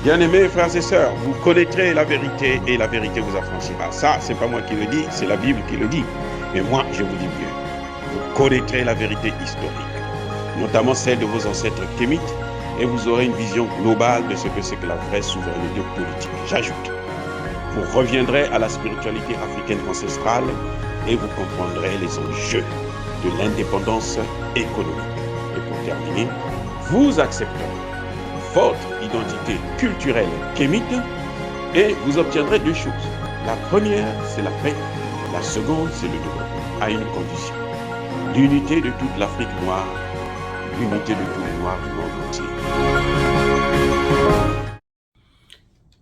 Bien-aimés frères et sœurs, vous connaîtrez la vérité et la vérité vous affranchira. Ça, c'est pas moi qui le dis, c'est la Bible qui le dit. Mais moi, je vous dis mieux. Vous connaîtrez la vérité historique, notamment celle de vos ancêtres kémites, et vous aurez une vision globale de ce que c'est que la vraie souveraineté politique. J'ajoute, vous reviendrez à la spiritualité africaine ancestrale et vous comprendrez les enjeux de l'indépendance économique. Et pour terminer, vous accepterez votre identité culturelle kémite et vous obtiendrez deux choses. La première, c'est la paix. La seconde, c'est le développement, à une condition. L'unité de toute l'Afrique noire, l'unité de tous les Noirs du monde entier.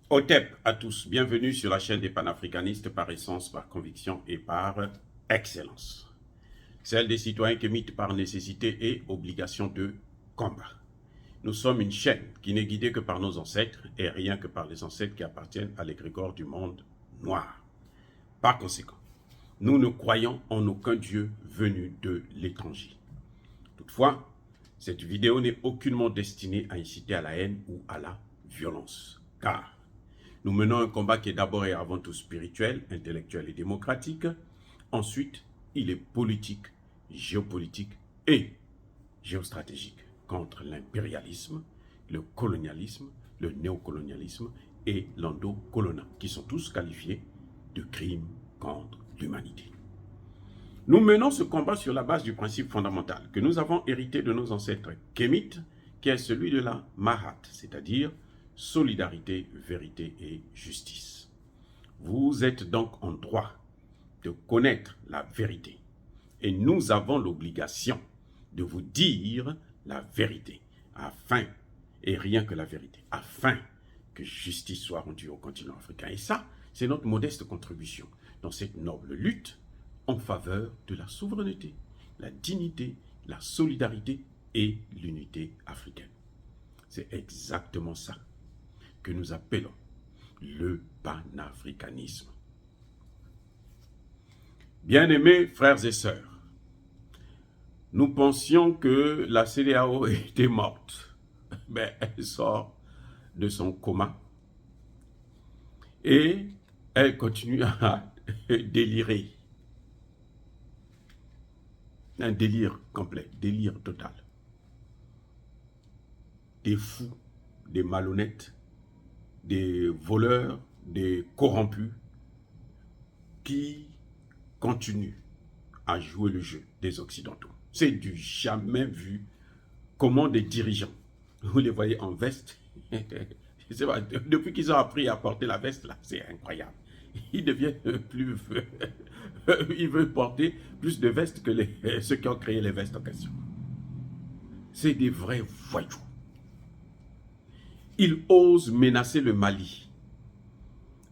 Otep à tous, bienvenue sur la chaîne des panafricanistes par essence, par conviction et par excellence. Celle des citoyens kémites par nécessité et obligation de combat. Nous sommes une chaîne qui n'est guidée que par nos ancêtres et rien que par les ancêtres qui appartiennent à l'égrégore du monde noir. Par conséquent, nous ne croyons en aucun Dieu venu de l'étranger. Toutefois, cette vidéo n'est aucunement destinée à inciter à la haine ou à la violence. Car nous menons un combat qui est d'abord et avant tout spirituel, intellectuel et démocratique. Ensuite, il est politique, géopolitique et géostratégique contre l'impérialisme, le colonialisme, le néocolonialisme et l'endocoloniat, qui sont tous qualifiés de crimes contre l'humanité. Nous menons ce combat sur la base du principe fondamental que nous avons hérité de nos ancêtres kémites, qui est celui de la Mahat, c'est-à-dire solidarité, vérité et justice. Vous êtes donc en droit de connaître la vérité et nous avons l'obligation de vous dire la vérité, afin, et rien que la vérité, afin que justice soit rendue au continent africain. Et ça, c'est notre modeste contribution dans cette noble lutte en faveur de la souveraineté, la dignité, la solidarité et l'unité africaine. C'est exactement ça que nous appelons le panafricanisme. Bien-aimés frères et sœurs, nous pensions que la CEDEAO était morte. Mais elle sort de son coma et elle continue à délirer. Un délire complet, délire total. Des fous, des malhonnêtes, des voleurs, des corrompus qui continuent à jouer le jeu des Occidentaux. C'est du jamais vu comment des dirigeants, vous les voyez en veste, je sais pas, depuis qu'ils ont appris à porter la veste, là, c'est incroyable. Ils deviennent plus... ils veulent porter plus de vestes que ceux qui ont créé les vestes en question. C'est des vrais voyous. Ils osent menacer le Mali.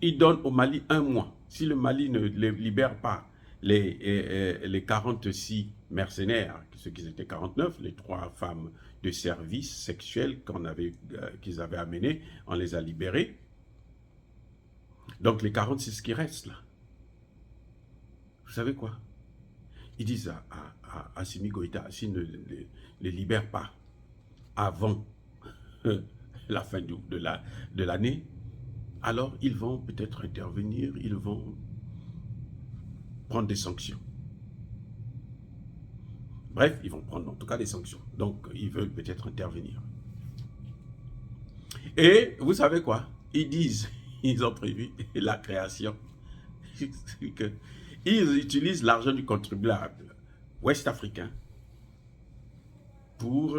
Ils donnent au Mali 1 mois. Si le Mali ne les libère pas, les 46 mercenaires, ceux qui étaient 49, les 3 femmes de service sexuel qu'ils avaient amenées, on les a libérés. Donc les 46 qui restent là, vous savez quoi? Ils disent à Assimi Goïta, s'ils ne les libèrent pas avant la fin de l'année, alors ils vont peut-être intervenir, ils vont prendre des sanctions. Bref, ils vont prendre en tout cas des sanctions. Donc, ils veulent peut-être intervenir. Et vous savez quoi? Ils disent, ils ont prévu la création. Ils utilisent l'argent du contribuable ouest-africain pour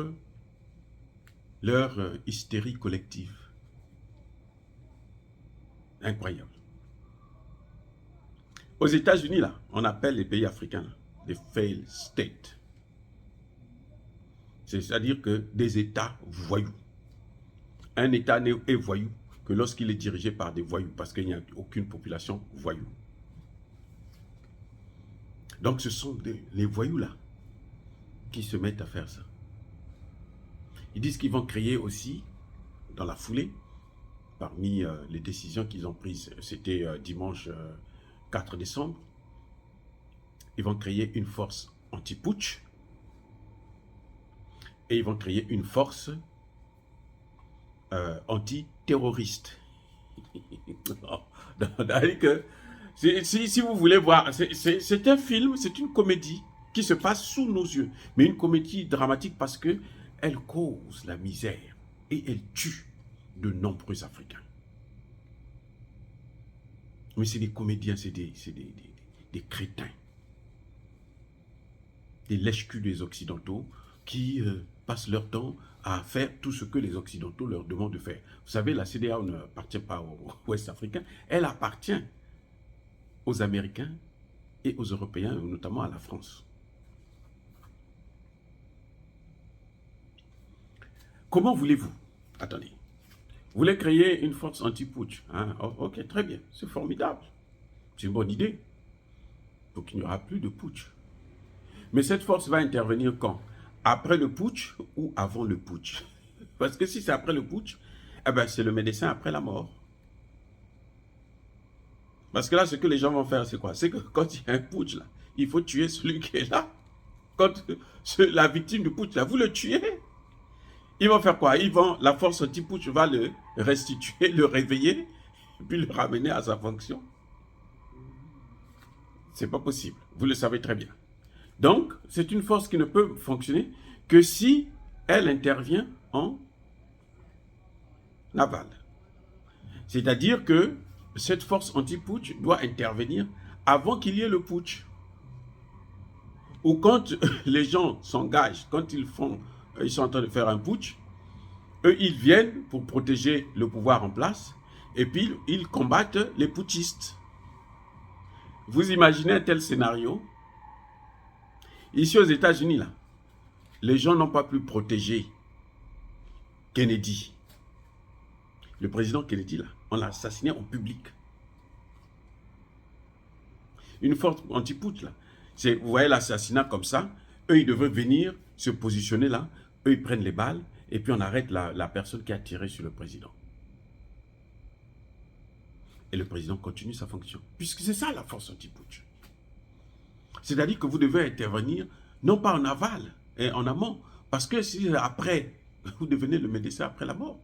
leur hystérie collective. Incroyable. Aux États-Unis, là, on appelle les pays africains là, des failed states. C'est-à-dire que des États voyous. Un État est voyou que lorsqu'il est dirigé par des voyous, parce qu'il n'y a aucune population voyou. Donc ce sont les voyous là qui se mettent à faire ça. Ils disent qu'ils vont créer aussi, dans la foulée, parmi les décisions qu'ils ont prises, c'était dimanche 4 décembre, ils vont créer une force anti-putsch et ils vont créer une force antiterroriste. Si vous voulez voir, c'est un film, c'est une comédie qui se passe sous nos yeux, mais une comédie dramatique parce que elle cause la misère et elle tue de nombreux Africains. Mais c'est des comédiens, c'est des crétins, des lèche-culs des Occidentaux qui passent leur temps à faire tout ce que les Occidentaux leur demandent de faire. Vous savez, la CEDEAO ne appartient pas aux Ouest africains, elle appartient aux Américains et aux Européens, notamment à la France. Comment voulez-vous? Attendez. Vous voulez créer une force anti-putsch, hein? Oh, ok, très bien, c'est formidable. C'est une bonne idée. Donc il n'y aura plus de putsch. Mais cette force va intervenir quand? Après le putsch ou avant le putsch? Parce que si c'est après le putsch, eh ben c'est le médecin après la mort. Parce que là, ce que les gens vont faire, c'est quoi? C'est que quand il y a un putsch, là, il faut tuer celui qui est là. Quand la victime du putsch, là, vous le tuez. Ils vont faire quoi? La force anti-putsch va le restituer, le réveiller, puis le ramener à sa fonction. C'est pas possible. Vous le savez très bien. Donc, c'est une force qui ne peut fonctionner que si elle intervient en aval. C'est-à-dire que cette force anti-putsch doit intervenir avant qu'il y ait le putsch. Ou quand les gens s'engagent, quand ils sont en train de faire un putsch, eux, ils viennent pour protéger le pouvoir en place, et puis ils combattent les putschistes. Vous imaginez un tel scénario? Ici aux États-Unis, là, les gens n'ont pas pu protéger Kennedy. Le président Kennedy, là, on l'a assassiné en public. Une force anti-putsch, là, vous voyez l'assassinat comme ça, eux, ils devaient venir se positionner là, eux, ils prennent les balles, et puis on arrête la personne qui a tiré sur le président. Et le président continue sa fonction. Puisque c'est ça la force anti-putsch. C'est-à-dire que vous devez intervenir, non pas en aval, et en amont, parce que si après, vous devenez le médecin après la mort.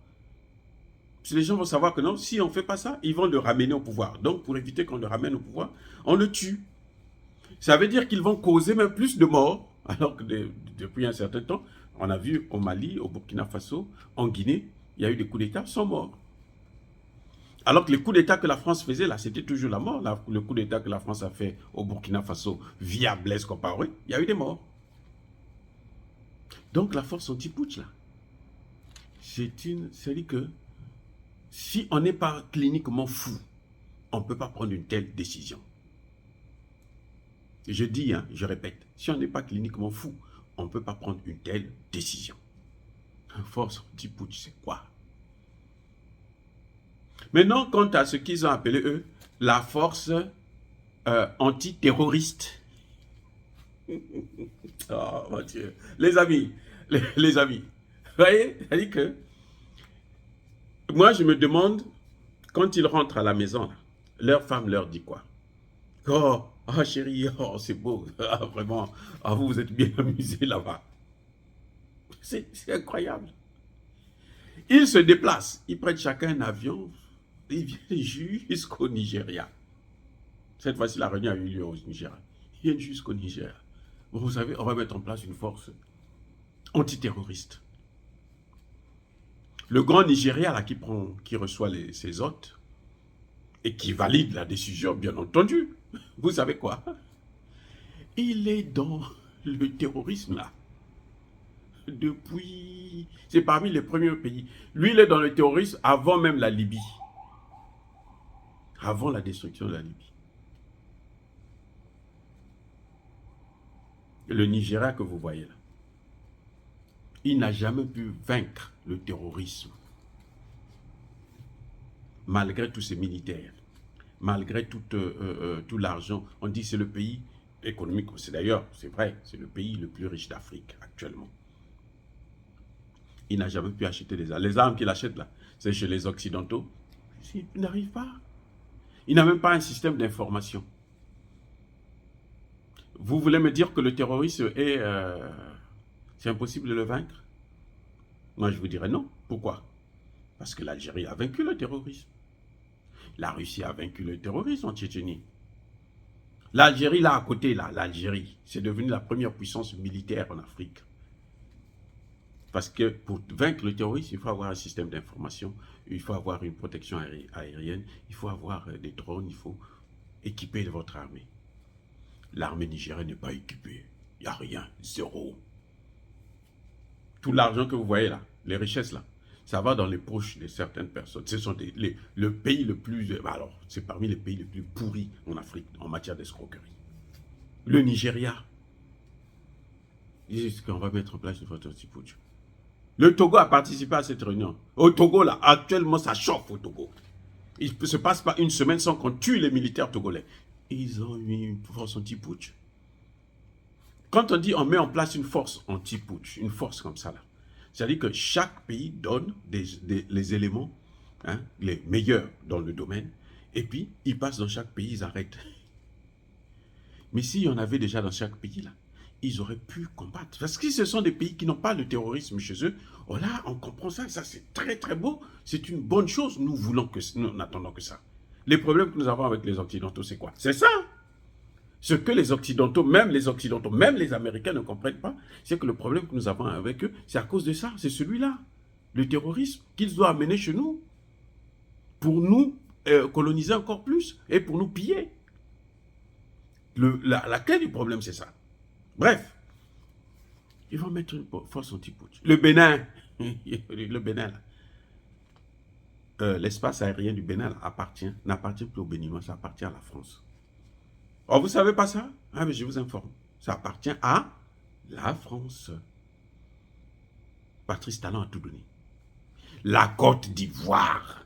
Si les gens vont savoir que non, si on ne fait pas ça, ils vont le ramener au pouvoir. Donc, pour éviter qu'on le ramène au pouvoir, on le tue. Ça veut dire qu'ils vont causer même plus de morts, alors que depuis un certain temps, on a vu au Mali, au Burkina Faso, en Guinée, il y a eu des coups d'État sans mort. Alors que les coups d'État que la France faisait, là, c'était toujours la mort. Là, le coup d'État que la France a fait au Burkina Faso via Blaise Compaoré, il y a eu des morts. Donc, la force anti-putsch, là, c'est-à-dire que si on n'est pas cliniquement fou, on ne peut pas prendre une telle décision. Je dis, hein, je répète, si on n'est pas cliniquement fou, on ne peut pas prendre une telle décision. Une force anti-putsch, c'est quoi? Maintenant, quant à ce qu'ils ont appelé, eux, la force antiterroriste. Oh mon Dieu. Les amis, les amis, vous voyez, c'est-à-dire que moi, je me demande, quand ils rentrent à la maison, là, leur femme leur dit quoi? Oh, oh chérie, oh, c'est beau, ah, vraiment, ah, vous êtes bien amusés là-bas. C'est incroyable. Ils se déplacent, ils prennent chacun un avion, ils viennent jusqu'au Nigeria. Cette fois-ci, la réunion a eu lieu au Nigeria. Ils viennent jusqu'au Nigeria. Bon, vous savez, on va mettre en place une force antiterroriste. Le grand Nigeria là, qui reçoit ses hôtes et qui valide la décision, bien entendu, vous savez quoi? Il est dans le terrorisme là. Depuis... C'est parmi les premiers pays. Lui, il est dans le terrorisme avant même la Libye. Avant la destruction de la Libye. Le Nigeria que vous voyez là, il n'a jamais pu vaincre le terrorisme. Malgré tous ces militaires, malgré tout l'argent. On dit que c'est le pays économique, c'est d'ailleurs, c'est vrai, c'est le pays le plus riche d'Afrique actuellement. Il n'a jamais pu acheter des armes. Les armes qu'il achète là, c'est chez les Occidentaux. Il n'arrive pas. Il n'a même pas un système d'information. Vous voulez me dire que le terrorisme est... c'est impossible de le vaincre? Moi, je vous dirais non. Pourquoi? Parce que l'Algérie a vaincu le terrorisme. La Russie a vaincu le terrorisme en Tchétchénie. L'Algérie, là, à côté, là, l'Algérie, c'est devenu la première puissance militaire en Afrique. Parce que pour vaincre le terrorisme, il faut avoir un système d'information, il faut avoir une protection aérienne, il faut avoir des drones, il faut équiper votre armée. L'armée nigérienne n'est pas équipée. Il n'y a rien, zéro. Tout l'argent que vous voyez là, les richesses là, ça va dans les poches de certaines personnes. Ce sont le pays le plus... Alors, c'est parmi les pays les plus pourris en Afrique en matière d'escroquerie. Le Nigeria. Ils disent qu'on va mettre en place une photo anti-putsch. Le Togo a participé à cette réunion. Au Togo, là, actuellement, ça chauffe au Togo. Il ne se passe pas une semaine sans qu'on tue les militaires togolais. Ils ont mis une force anti-putsch. Quand on dit on met en place une force anti-putsch, une force comme ça, là, c'est-à-dire que chaque pays donne les éléments, hein, les meilleurs dans le domaine, et puis ils passent dans chaque pays, ils arrêtent. Mais s'il y en avait déjà dans chaque pays, là, ils auraient pu combattre. Parce que ce sont des pays qui n'ont pas le terrorisme chez eux. Oh là, on comprend ça, ça c'est très très beau, c'est une bonne chose, nous n'attendons que ça. Les problèmes que nous avons avec les Occidentaux, c'est quoi? C'est ça. Ce que les Occidentaux, même les Américains ne comprennent pas, c'est que le problème que nous avons avec eux, c'est à cause de ça, c'est celui-là, le terrorisme qu'ils doivent amener chez nous, pour nous coloniser encore plus et pour nous piller. La clé du problème, c'est ça. Bref, ils vont mettre une force anti-putsch. Le Bénin, le Bénin, l'espace aérien du Bénin n'appartient plus aux Béninois, ça appartient à la France. Oh, vous ne savez pas ça? Ah, mais je vous informe. Ça appartient à la France. Patrice Talon a tout donné. La Côte d'Ivoire.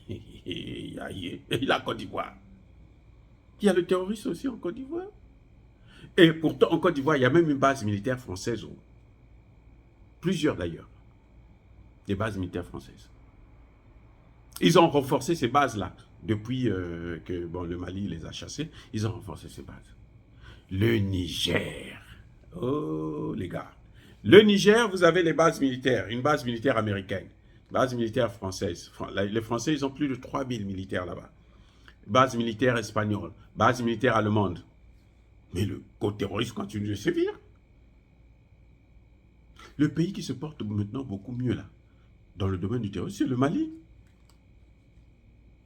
La Côte d'Ivoire. Il y a le terrorisme aussi en Côte d'Ivoire. Et pourtant, en Côte d'Ivoire, il y a même une base militaire française. Plusieurs d'ailleurs. Des bases militaires françaises. Ils ont renforcé ces bases-là. Depuis que le Mali les a chassés, ils ont renforcé ces bases. Le Niger. Oh, les gars. Le Niger, vous avez les bases militaires. Une base militaire américaine. Base militaire française. Les Français, ils ont plus de 3000 militaires là-bas. Base militaire espagnole. Base militaire allemande. Mais le terrorisme continue de sévir. Le pays qui se porte maintenant beaucoup mieux là, dans le domaine du terrorisme, c'est le Mali.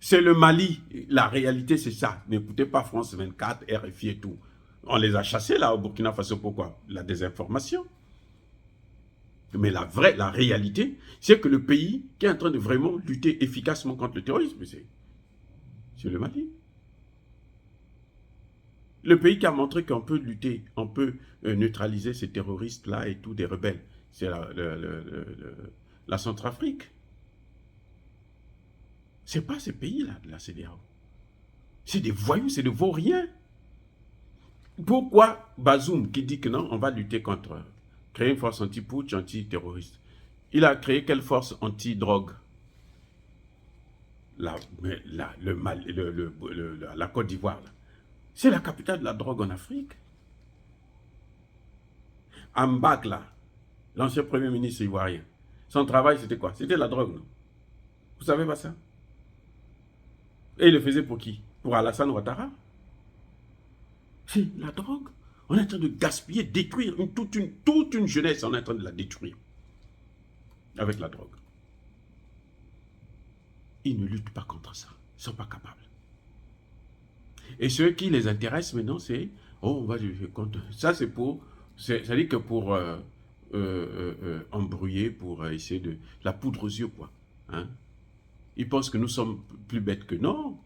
C'est le Mali. La réalité, c'est ça. N'écoutez pas France 24, RFI et tout. On les a chassés là au Burkina Faso. Pourquoi? La désinformation. Mais la réalité, c'est que le pays qui est en train de vraiment lutter efficacement contre le terrorisme, c'est le Mali. Le pays qui a montré qu'on peut lutter, on peut neutraliser ces terroristes-là et tout, des rebelles, c'est la Centrafrique. Ce n'est pas ces pays-là de la CEDEAO. C'est des voyous, c'est des vauriens. Pourquoi Bazoum qui dit que non, on va lutter contre, créer une force anti-putsch, anti-terroriste? Il a créé quelle force anti-drogue? La Côte d'Ivoire. C'est la capitale de la drogue en Afrique. Ambak, là, l'ancien premier ministre ivoirien, son travail c'était quoi? C'était la drogue, non? Vous savez pas ça? Et il le faisait pour qui? Pour Alassane Ouattara? C'est la drogue. On est en train de gaspiller, détruire toute une jeunesse, on est en train de la détruire avec la drogue. Ils ne luttent pas contre ça. Ils ne sont pas capables. Et ce qui les intéresse maintenant, c'est, oh, on va lutter contre. Ça, c'est pour, c'est-à-dire que pour embrouiller, pour essayer de, la poudre aux yeux, quoi. Hein? Ils pensent que nous sommes plus bêtes que non.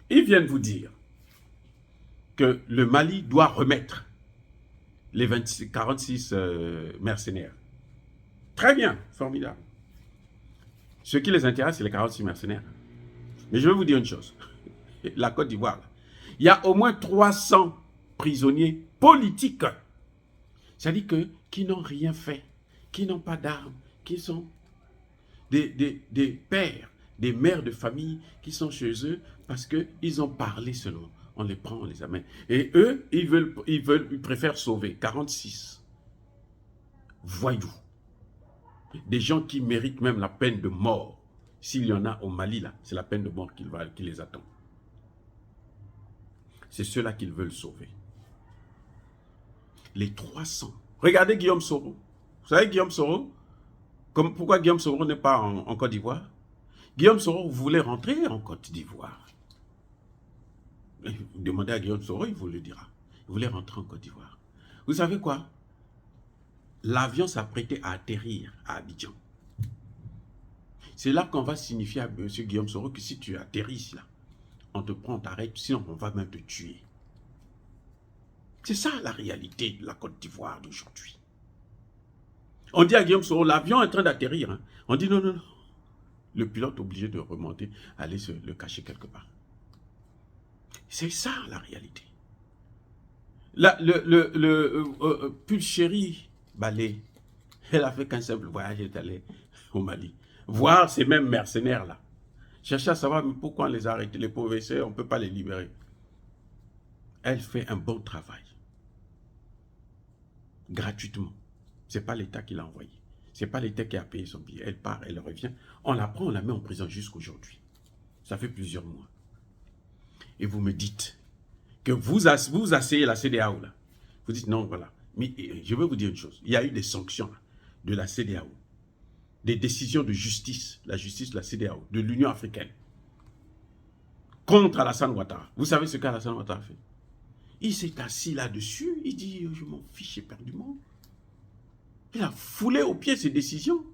Ils viennent vous dire que le Mali doit remettre les 46 mercenaires. Très bien, formidable. Ce qui les intéresse, c'est les 46 mercenaires. Mais je vais vous dire une chose. La Côte d'Ivoire, il y a au moins 300 prisonniers politiques. C'est-à-dire qui n'ont rien fait, qui n'ont pas d'armes, qui sont des pères, des mères de famille qui sont chez eux parce qu'ils ont parlé seulement. On les prend, on les amène. Et eux, ils préfèrent sauver 46 voyous Des gens qui méritent même la peine de mort. S'il y en a au Mali, là, c'est la peine de mort qui les attend. C'est ceux-là qu'ils veulent sauver. Les 300. Regardez Guillaume Soro. Vous savez Guillaume Soro? Pourquoi Guillaume Soro n'est pas en Côte d'Ivoire? Guillaume Soro voulait rentrer en Côte d'Ivoire. Vous demandez à Guillaume Soro, il vous le dira. Il voulait rentrer en Côte d'Ivoire. Vous savez quoi? L'avion s'apprêtait à atterrir à Abidjan. C'est là qu'on va signifier à M. Guillaume Soro que si tu atterris ici, là, on te prend, on t'arrête, sinon on va même te tuer. C'est ça la réalité de la Côte d'Ivoire d'aujourd'hui. On dit à Guillaume Soro, l'avion est en train d'atterrir. Hein. On dit non, non, non. Le pilote est obligé de remonter, aller se le cacher quelque part. C'est ça la réalité. Pulchérie Balé, elle a fait qu'un simple voyage, elle est allée au Mali. Voir ces mêmes mercenaires-là. Chercher à savoir mais pourquoi on les a arrêtés, les pauvres essais, on ne peut pas les libérer. Elle fait un bon travail. Gratuitement. Ce n'est pas l'État qui l'a envoyé. Ce n'est pas l'État qui a payé son billet. Elle part, elle revient. On la prend, on la met en prison jusqu'aujourd'hui. Ça fait plusieurs mois. Et vous me dites que vous asseyez la CEDEAO là. Vous dites non, voilà. Mais je vais vous dire une chose. Il y a eu des sanctions là, de la CEDEAO. Des décisions de justice, la justice de la CEDEAO, de l'Union africaine, contre Alassane Ouattara. Vous savez ce qu'Alassane Ouattara a fait? Il s'est assis là-dessus, il dit, je m'en fiche éperdument. Il a foulé au pied ces décisions.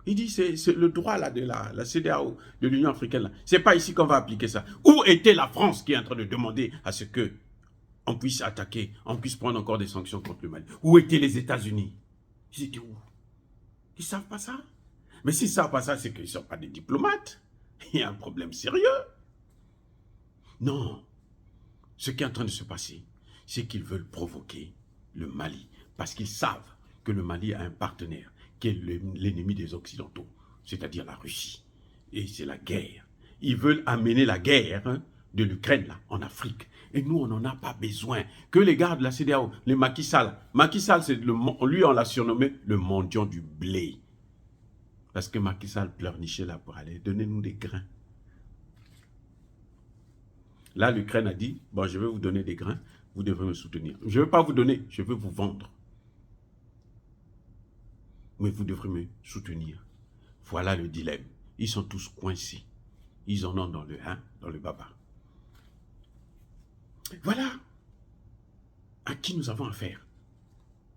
Il dit, c'est le droit là, de la CEDEAO, de l'Union africaine. Ce n'est pas ici qu'on va appliquer ça. Où était la France qui est en train de demander à ce que on puisse attaquer, on puisse prendre encore des sanctions contre le Mali? Où étaient les États-Unis? Ils étaient où? Ils ne savent pas ça. Mais s'ils ne savent pas ça, c'est qu'ils ne sont pas des diplomates. Il y a un problème sérieux. Non. Ce qui est en train de se passer, c'est qu'ils veulent provoquer le Mali. Parce qu'ils savent que le Mali a un partenaire qui est l'ennemi des Occidentaux, c'est-à-dire la Russie. Et c'est la guerre. Ils veulent amener la guerre de l'Ukraine en Afrique. Et nous, on n'en a pas besoin. Que les gars de la CEDEAO, les Macky Sall. Macky Sall, lui, on l'a surnommé le mendiant du blé. Parce que Macky Sall pleurnichait là pour aller. Donnez-nous des grains. Là, l'Ukraine a dit, bon, je vais vous donner des grains, vous devrez me soutenir. Je ne vais pas vous donner, je veux vous vendre. Mais vous devrez me soutenir. Voilà le dilemme. Ils sont tous coincés. Ils en ont dans le baba. Voilà à qui nous avons affaire.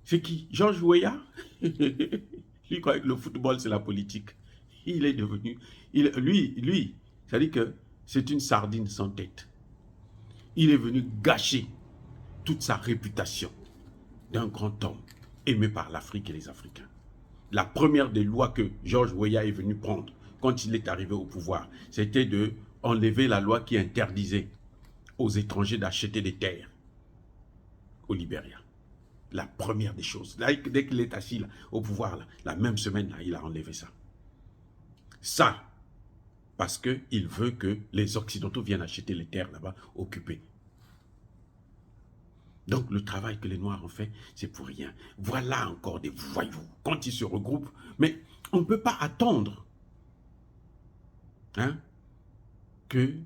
C'est qui? Georges Weah? Lui croit que le football, c'est la politique. Il est devenu... Lui, ça dit que c'est une sardine sans tête. Il est venu gâcher toute sa réputation d'un grand homme aimé par l'Afrique et les Africains. La première des lois que Georges Weah est venu prendre quand il est arrivé au pouvoir, c'était de enlever la loi qui interdisait aux étrangers d'acheter des terres au Libéria. La première des choses. Là, dès qu'il est assis là, au pouvoir, là, la même semaine, là, il a enlevé ça. Ça, parce qu'il veut que les Occidentaux viennent acheter les terres là-bas, occupées. Donc, le travail que les Noirs ont fait, c'est pour rien. Voilà encore des voyous. Quand ils se regroupent, mais on ne peut pas attendre que,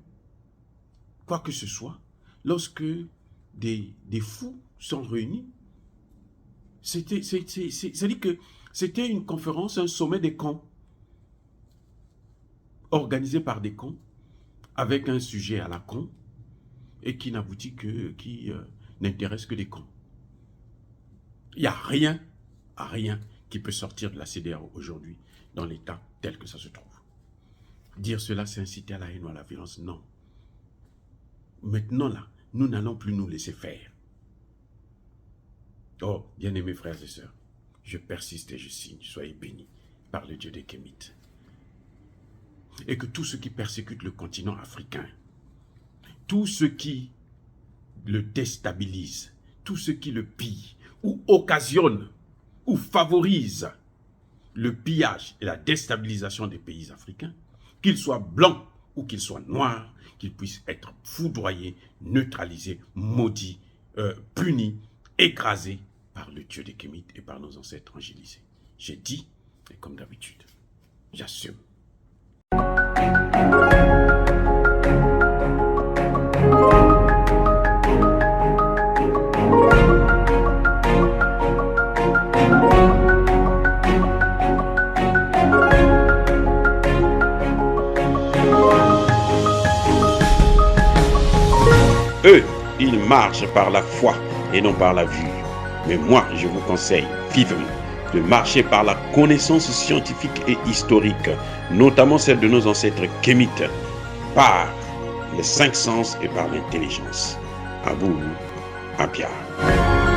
quoi que ce soit, lorsque des fous sont réunis. C'est-à-dire que c'était une conférence, un sommet des cons, organisé par des cons, avec un sujet à la con, et qui n'aboutit que, qui n'intéresse que des cons. Il n'y a rien qui peut sortir de la CEDEAO aujourd'hui, dans l'état tel que ça se trouve. Dire cela, c'est inciter à la haine ou à la violence, non. Maintenant là, nous n'allons plus nous laisser faire. Oh, bien-aimés frères et sœurs, je persiste et je signe, soyez bénis par le Dieu des Kémites. Et que tous ceux qui persécutent le continent africain, tous ceux qui le déstabilisent, tous ceux qui le pillent, ou occasionnent, ou favorisent le pillage et la déstabilisation des pays africains, qu'ils soient blancs ou qu'ils soient noirs, qu'ils puissent être foudroyés, neutralisés, maudits, punis, écrasés par le Dieu des Kémites et par nos ancêtres angélisés. J'ai dit, Et comme d'habitude, j'assume. Eux, ils marchent par la foi et non par la vue. Mais moi, je vous conseille vivement de marcher par la connaissance scientifique et historique, notamment celle de nos ancêtres kémites, par les cinq sens et par l'intelligence. À vous, à Pierre.